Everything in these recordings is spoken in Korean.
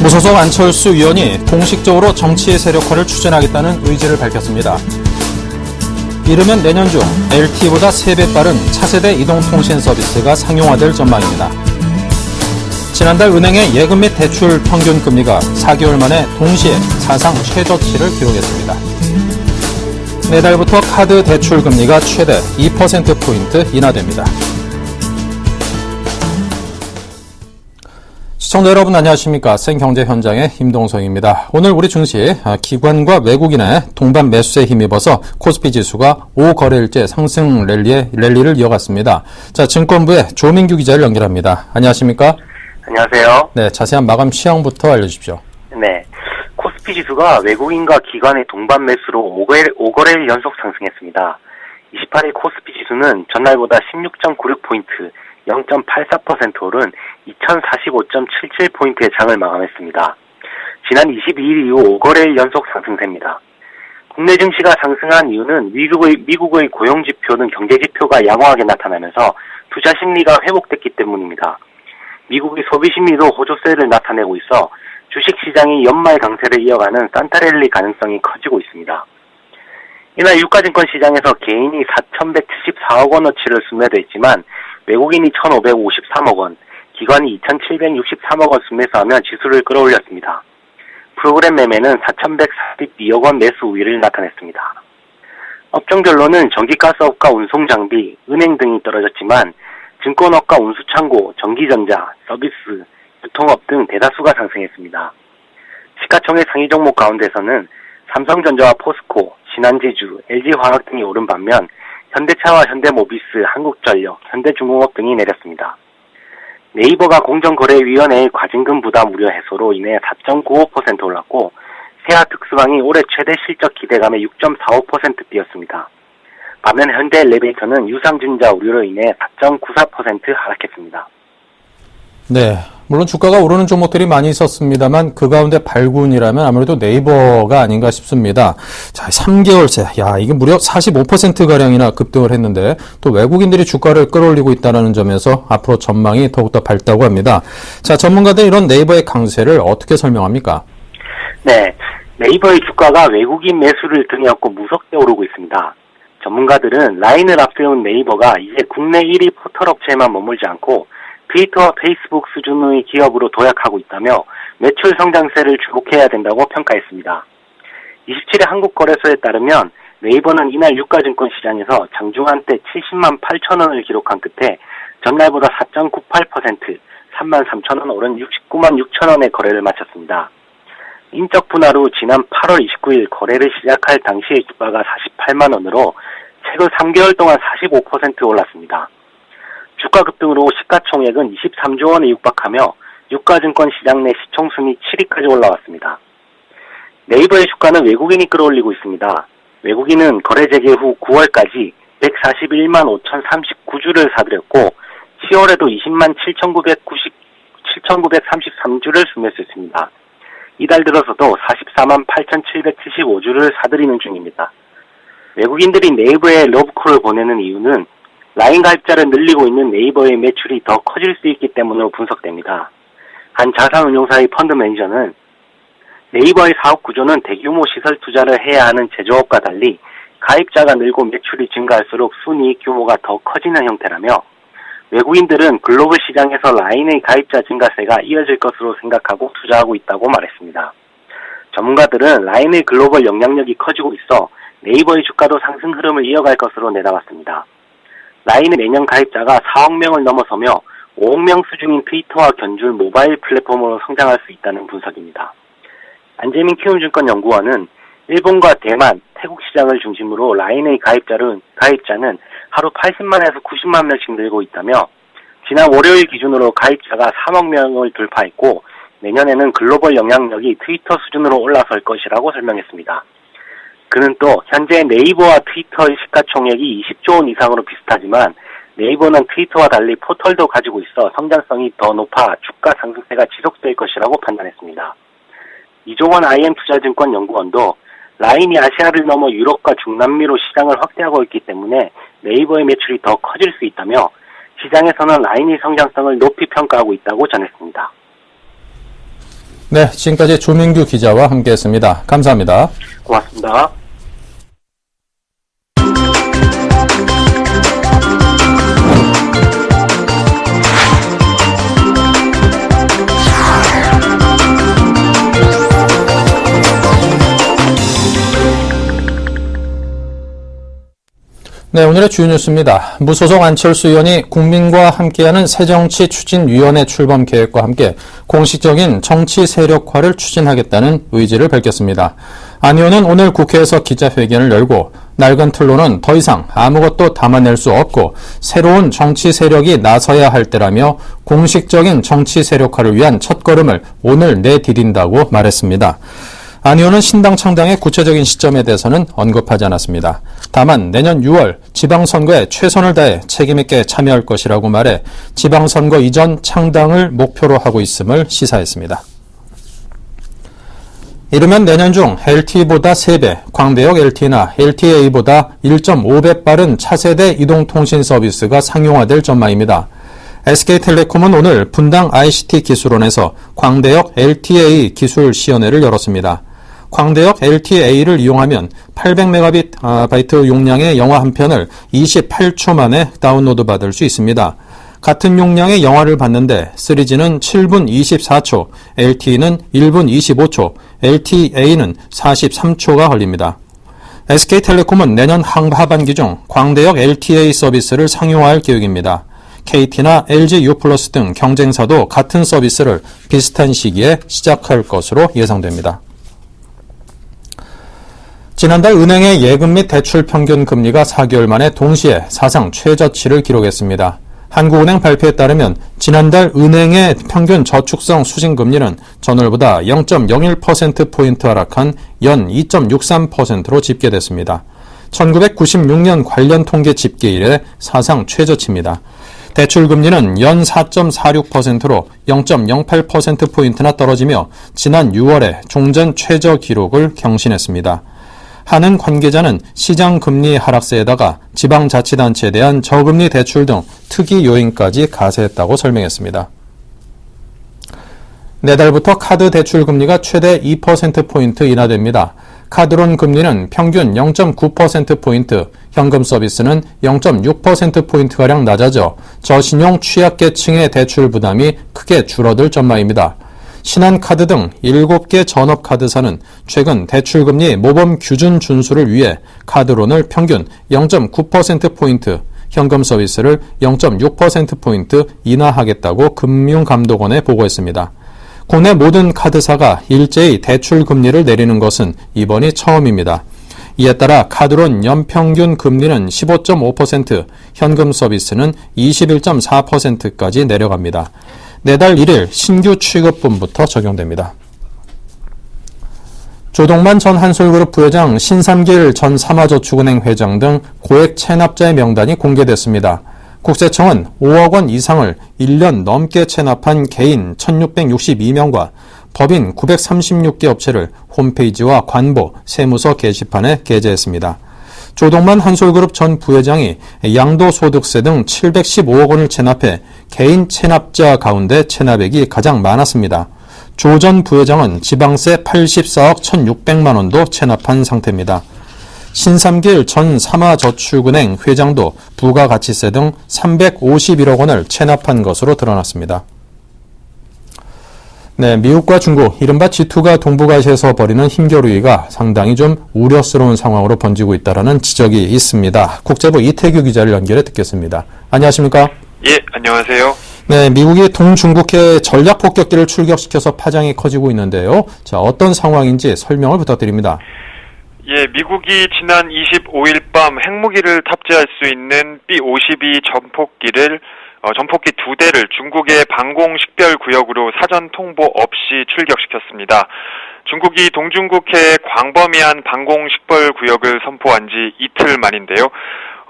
무소속 안철수 의원이 공식적으로 정치의 세력화를 추진하겠다는 의지를 밝혔습니다. 이르면 내년 중 LTE보다 3배 빠른 차세대 이동통신 서비스가 상용화될 전망입니다. 지난달 은행의 예금 및 대출 평균 금리가 4개월 만에 동시에 사상 최저치를 기록했습니다. 내달부터 카드 대출 금리가 최대 2%포인트 인하됩니다. 시청자 여러분 안녕하십니까. 생경제 현장의 임동성입니다. 오늘 우리 증시 기관과 외국인의 동반 매수에 힘입어서 코스피 지수가 5거래일째 상승 랠리를 이어갔습니다. 자, 증권부의 조민규 기자를 연결합니다. 안녕하십니까. 안녕하세요. 네, 자세한 마감 시황부터 알려주십시오. 네, 코스피 지수가 외국인과 기관의 동반 매수로 5거래일 연속 상승했습니다. 28일 코스피 지수는 전날보다 16.96포인트, 0.84% 오른 2045.77포인트의 장을 마감했습니다. 지난 22일 이후 5거래일 연속 상승세입니다. 국내 증시가 상승한 이유는 미국의 고용지표는 경제지표가 양호하게 나타나면서 투자 심리가 회복됐기 때문입니다. 미국의 소비 심리도 호조세를 나타내고 있어 주식시장이 연말 강세를 이어가는 산타랠리 가능성이 커지고 있습니다. 이날 유가증권 시장에서 개인이 4,174억 원어치를 순매도했지만 외국인이 1,553억 원, 기관이 2,763억 원 순매수하며 지수를 끌어올렸습니다. 프로그램 매매는 4,142억 원 매수 우위를 나타냈습니다. 업종별로는 전기가스업과 운송장비, 은행 등이 떨어졌지만 증권업과 운수창고, 전기전자, 서비스, 유통업 등 대다수가 상승했습니다. 시가총액 상위 종목 가운데서는 삼성전자와 포스코, 신한지주, LG화학 등이 오른 반면 현대차와 현대모비스, 한국전력, 현대중공업 등이 내렸습니다. 네이버가 공정거래위원회의 과징금 부담 우려 해소로 인해 4.95% 올랐고 세아특수방이 올해 최대 실적 기대감에 6.45% 뛰었습니다. 반면 현대엘리베이터는 유상증자 우려로 인해 4.94% 하락했습니다. 네, 물론 주가가 오르는 종목들이 많이 있었습니다만 그 가운데 발군이라면 아무래도 네이버가 아닌가 싶습니다. 자, 3개월 새, 이게 무려 45%가량이나 급등을 했는데 또 외국인들이 주가를 끌어올리고 있다는 점에서 앞으로 전망이 더욱더 밝다고 합니다. 자, 전문가들 이런 네이버의 강세를 어떻게 설명합니까? 네, 네이버의 주가가 외국인 매수를 등에 업고 무섭게 오르고 있습니다. 전문가들은 라인을 앞세운 네이버가 이제 국내 1위 포털 업체에만 머물지 않고 트위터와 페이스북 수준의 기업으로 도약하고 있다며 매출 성장세를 주목해야 된다고 평가했습니다. 27일 한국거래소에 따르면 네이버는 이날 유가증권 시장에서 장중한 때 70만 8천 원을 기록한 끝에 전날보다 4.98%, 3만 3천 원 오른 69만 6천 원의 거래를 마쳤습니다. 인적 분할 후 지난 8월 29일 거래를 시작할 당시의 주가가 48만 원으로 최근 3개월 동안 45% 올랐습니다. 주가 급등으로 시가총액은 23조 원에 육박하며 유가증권 시장 내 시총순위 7위까지 올라왔습니다. 네이버의 주가는 외국인이 끌어올리고 있습니다. 외국인은 거래 재개 후 9월까지 141만 5,039주를 사들였고 10월에도 20만 7,933주를 순매수했습니다. 이달 들어서도 44만 8,775주를 사들이는 중입니다. 외국인들이 네이버에 러브콜을 보내는 이유는 라인 가입자를 늘리고 있는 네이버의 매출이 더 커질 수 있기 때문으로 분석됩니다. 한 자산운용사의 펀드 매니저는 네이버의 사업 구조는 대규모 시설 투자를 해야 하는 제조업과 달리 가입자가 늘고 매출이 증가할수록 순이익 규모가 더 커지는 형태라며 외국인들은 글로벌 시장에서 라인의 가입자 증가세가 이어질 것으로 생각하고 투자하고 있다고 말했습니다. 전문가들은 라인의 글로벌 영향력이 커지고 있어 네이버의 주가도 상승 흐름을 이어갈 것으로 내다봤습니다. 라인의 매년 가입자가 4억 명을 넘어서며 5억 명 수준인 트위터와 견줄 모바일 플랫폼으로 성장할 수 있다는 분석입니다. 안재민 키움증권연구원은 일본과 대만, 태국 시장을 중심으로 라인의 가입자는 하루 80만에서 90만 명씩 늘고 있다며 지난 월요일 기준으로 가입자가 3억 명을 돌파했고 내년에는 글로벌 영향력이 트위터 수준으로 올라설 것이라고 설명했습니다. 그는 또 현재 네이버와 트위터의 시가총액이 20조 원 이상으로 비슷하지만 네이버는 트위터와 달리 포털도 가지고 있어 성장성이 더 높아 주가 상승세가 지속될 것이라고 판단했습니다. 이종원 IM투자증권 연구원도 라인이 아시아를 넘어 유럽과 중남미로 시장을 확대하고 있기 때문에 네이버의 매출이 더 커질 수 있다며 시장에서는 라인의 성장성을 높이 평가하고 있다고 전했습니다. 네, 지금까지 조민규 기자와 함께했습니다. 감사합니다. 고맙습니다. 네, 오늘의 주요 뉴스입니다. 무소속 안철수 의원이 국민과 함께하는 새정치추진위원회 출범 계획과 함께 공식적인 정치 세력화를 추진하겠다는 의지를 밝혔습니다. 안 의원은 오늘 국회에서 기자회견을 열고 낡은 틀로는 더 이상 아무것도 담아낼 수 없고 새로운 정치 세력이 나서야 할 때라며 공식적인 정치 세력화를 위한 첫걸음을 오늘 내디딘다고 말했습니다. 안 의원은 신당 창당의 구체적인 시점에 대해서는 언급하지 않았습니다. 다만 내년 6월 지방선거에 최선을 다해 책임있게 참여할 것이라고 말해 지방선거 이전 창당을 목표로 하고 있음을 시사했습니다. 이르면 내년 중 LTE보다 3배, 광대역 LTE나 LTA보다 1.5배 빠른 차세대 이동통신 서비스가 상용화될 전망입니다. SK텔레콤은 오늘 분당 ICT 기술원에서 광대역 LTA 기술 시연회를 열었습니다. 광대역 LTA를 이용하면 800MB 용량의 영화 한 편을 28초 만에 다운로드 받을 수 있습니다. 같은 용량의 영화를 봤는데 3G는 7분 24초, LTE는 1분 25초, LTA는 43초가 걸립니다. SK텔레콤은 내년 하반기 중 광대역 LTA 서비스를 상용화할 계획입니다. KT나 LG U+ 등 경쟁사도 같은 서비스를 비슷한 시기에 시작할 것으로 예상됩니다. 지난달 은행의 예금 및 대출 평균 금리가 4개월 만에 동시에 사상 최저치를 기록했습니다. 한국은행 발표에 따르면 지난달 은행의 평균 저축성 수신금리는 전월보다 0.01%포인트 하락한 연 2.63%로 집계됐습니다. 1996년 관련 통계 집계 이래 사상 최저치입니다. 대출금리는 연 4.46%로 0.08%포인트나 떨어지며 지난 6월에 종전 최저 기록을 경신했습니다. 하는 관계자는 시장 금리 하락세에다가 지방자치단체에 대한 저금리 대출 등 특이 요인까지 가세했다고 설명했습니다. 내달부터 카드 대출 금리가 최대 2%포인트 인하됩니다. 카드론 금리는 평균 0.9%포인트, 현금 서비스는 0.6%포인트가량 낮아져 저신용 취약계층의 대출 부담이 크게 줄어들 전망입니다. 신한카드 등 7개 전업카드사는 최근 대출금리 모범 규준 준수를 위해 카드론을 평균 0.9%포인트, 현금 서비스를 0.6%포인트 인하하겠다고 금융감독원에 보고했습니다. 국내 모든 카드사가 일제히 대출 금리를 내리는 것은 이번이 처음입니다. 이에 따라 카드론 연평균 금리는 15.5%, 현금 서비스는 21.4%까지 내려갑니다. 내달 1일 신규 취급분부터 적용됩니다. 조동만 전 한솔그룹 부회장, 신삼길 전 삼화저축은행 회장 등 고액 체납자의 명단이 공개됐습니다. 국세청은 5억 원 이상을 1년 넘게 체납한 개인 1,662명과 법인 936개 업체를 홈페이지와 관보, 세무서 게시판에 게재했습니다. 조동만 한솔그룹 전 부회장이 양도소득세 등 715억 원을 체납해 개인 체납자 가운데 체납액이 가장 많았습니다. 조 전 부회장은 지방세 84억 1,600만 원도 체납한 상태입니다. 신삼길 전 삼화저축은행 회장도 부가가치세 등 351억 원을 체납한 것으로 드러났습니다. 네, 미국과 중국, 이른바 G2가 동북아시아에서 벌이는 힘겨루기가 상당히 좀 우려스러운 상황으로 번지고 있다는 지적이 있습니다. 국제부 이태규 기자를 연결해 듣겠습니다. 안녕하십니까? 예, 안녕하세요. 네, 미국이 동중국해 전략폭격기를 출격시켜서 파장이 커지고 있는데요. 자, 어떤 상황인지 설명을 부탁드립니다. 예, 미국이 지난 25일 밤 핵무기를 탑재할 수 있는 B-52 전폭기 2대를 중국의 방공식별구역으로 사전 통보 없이 출격시켰습니다. 중국이 동중국해에 광범위한 방공식별구역을 선포한 지 이틀 만인데요.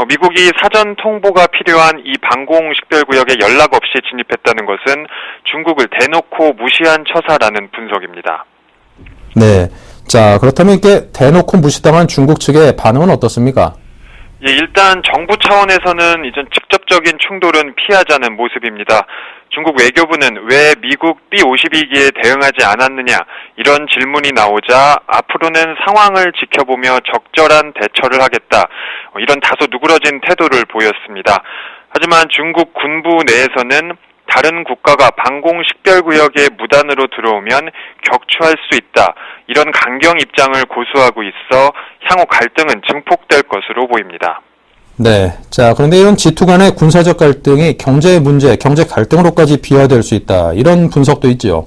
미국이 사전 통보가 필요한 이 방공식별구역에 연락 없이 진입했다는 것은 중국을 대놓고 무시한 처사라는 분석입니다. 네. 자, 그렇다면 이게 대놓고 무시당한 중국 측의 반응은 어떻습니까? 예, 일단 정부 차원에서는 이전 직접적인 충돌은 피하자는 모습입니다. 중국 외교부는 왜 미국 B-52기에 대응하지 않았느냐 이런 질문이 나오자 앞으로는 상황을 지켜보며 적절한 대처를 하겠다. 이런 다소 누그러진 태도를 보였습니다. 하지만 중국 군부 내에서는 다른 국가가 방공식별구역에 무단으로 들어오면 격추할 수 있다. 이런 강경 입장을 고수하고 있어 향후 갈등은 증폭될 것으로 보입니다. 네. 자, 그런데 이런 G2 간의 군사적 갈등이 경제 문제, 경제 갈등으로까지 비화될 수 있다. 이런 분석도 있죠.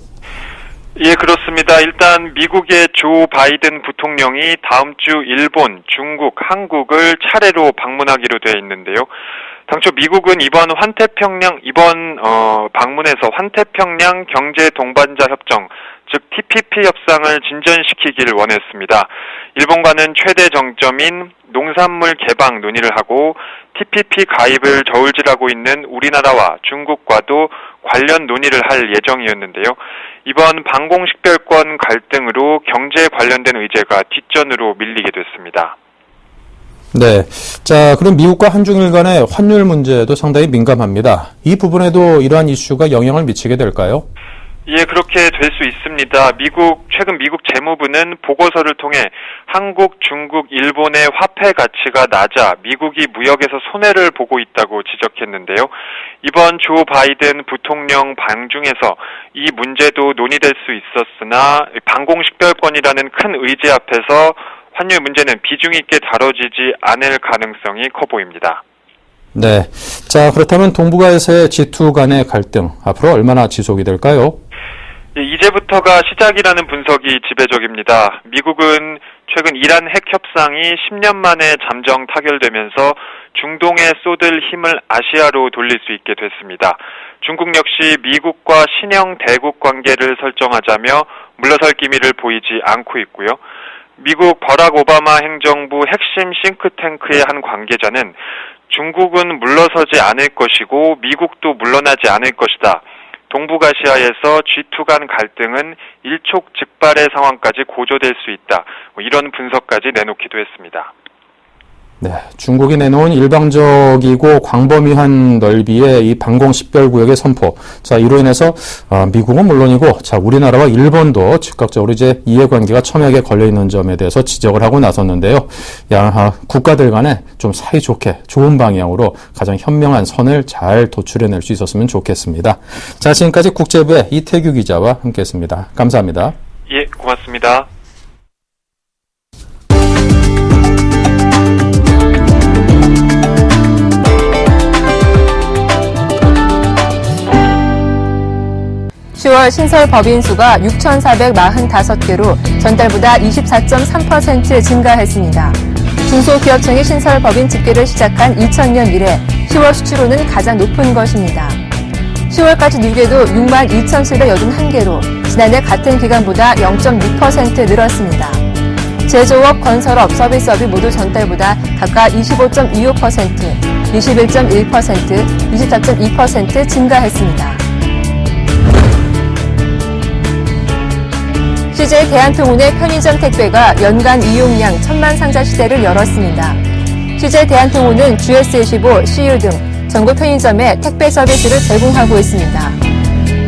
예, 그렇습니다. 일단 미국의 조 바이든 부통령이 다음 주 일본, 중국, 한국을 차례로 방문하기로 되어 있는데요. 당초 미국은 이번 방문에서 환태평양 경제 동반자 협정, 즉 TPP 협상을 진전시키기를 원했습니다. 일본과는 최대 정점인 농산물 개방 논의를 하고 TPP 가입을 저울질하고 있는 우리나라와 중국과도 관련 논의를 할 예정이었는데요. 이번 방공식별권 갈등으로 경제에 관련된 의제가 뒷전으로 밀리게 됐습니다. 네. 자, 그럼 미국과 한중일 간의 환율 문제도 상당히 민감합니다. 이 부분에도 이러한 이슈가 영향을 미치게 될까요? 예, 그렇게 될 수 있습니다. 최근 미국 재무부는 보고서를 통해 한국, 중국, 일본의 화폐 가치가 낮아 미국이 무역에서 손해를 보고 있다고 지적했는데요. 이번 조 바이든 부통령 방중에서 이 문제도 논의될 수 있었으나 방공식별권이라는 큰 의제 앞에서 환율 문제는 비중 있게 다뤄지지 않을 가능성이 커 보입니다. 네. 자, 그렇다면 동북아에서의 G2 간의 갈등, 앞으로 얼마나 지속이 될까요? 예, 이제부터가 시작이라는 분석이 지배적입니다. 미국은 최근 이란 핵 협상이 10년 만에 잠정 타결되면서 중동에 쏟을 힘을 아시아로 돌릴 수 있게 됐습니다. 중국 역시 미국과 신형 대국 관계를 설정하자며 물러설 기미를 보이지 않고 있고요. 미국 버락 오바마 행정부 핵심 싱크탱크의 한 관계자는 중국은 물러서지 않을 것이고 미국도 물러나지 않을 것이다. 동북아시아에서 G2 간 갈등은 일촉즉발의 상황까지 고조될 수 있다. 이런 분석까지 내놓기도 했습니다. 네, 중국이 내놓은 일방적이고 광범위한 넓이의 이 방공식별구역의 선포. 자, 이로 인해서 미국은 물론이고, 자, 우리나라와 일본도 즉각적으로 이제 이해관계가 첨예하게 걸려 있는 점에 대해서 지적을 하고 나섰는데요. 국가들 간에 좀 사이좋게 좋은 방향으로 가장 현명한 선을 잘 도출해낼 수 있었으면 좋겠습니다. 자, 지금까지 국제부의 이태규 기자와 함께했습니다. 감사합니다. 예, 고맙습니다. 신설 법인 수가 6,445개로 전달보다 24.3% 증가했습니다. 중소기업청이 신설 법인 집계를 시작한 2000년 이래 10월 수치로는 가장 높은 것입니다. 10월까지 누계도 62,781개로 지난해 같은 기간보다 0.6% 늘었습니다. 제조업, 건설업, 서비스업이 모두 전달보다 각각 25.25%, 21.1%, 24.2% 증가했습니다. CJ 대한통운의 편의점 택배가 연간 이용량 1,000만 상자 시대를 열었습니다. CJ 대한통운은 GS25, CU 등 전국 편의점에 택배 서비스를 제공하고 있습니다.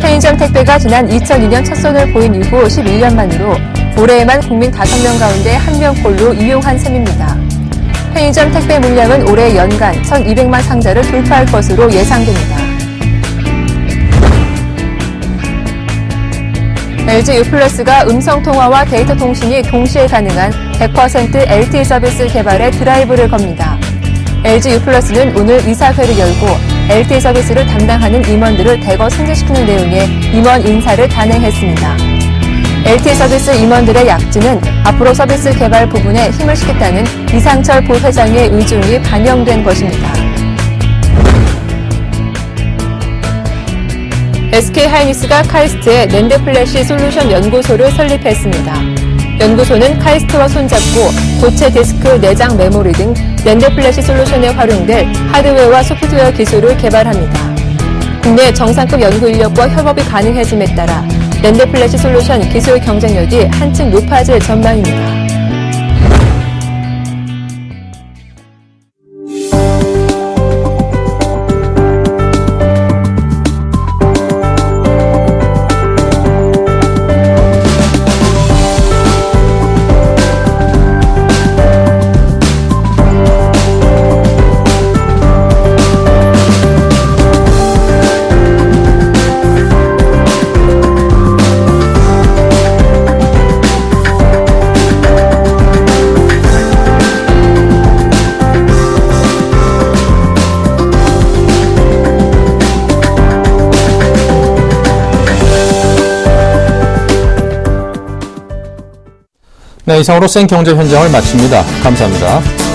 편의점 택배가 지난 2002년 첫 손을 보인 이후 11년 만으로 올해에만 국민 5명 가운데 1명꼴로 이용한 셈입니다. 편의점 택배 물량은 올해 연간 1,200만 상자를 돌파할 것으로 예상됩니다. LG U+가 음성통화와 데이터 통신이 동시에 가능한 100% LTE 서비스 개발에 드라이브를 겁니다. LG U+는 오늘 이사회를 열고 LTE 서비스를 담당하는 임원들을 대거 승진시키는 내용의 임원 인사를 단행했습니다. LTE 서비스 임원들의 약진은 앞으로 서비스 개발 부분에 힘을 실겠다는 이상철 부회장의 의중이 반영된 것입니다. SK하이닉스가 카이스트의 낸드 플래시 솔루션 연구소를 설립했습니다. 연구소는 카이스트와 손잡고 고체 디스크, 내장 메모리 등 낸드 플래시 솔루션에 활용될 하드웨어와 소프트웨어 기술을 개발합니다. 국내 정상급 연구 인력과 협업이 가능해짐에 따라 낸드플래시 솔루션 기술 경쟁력이 한층 높아질 전망입니다. 네, 이상으로 생경제 현장을 마칩니다. 감사합니다.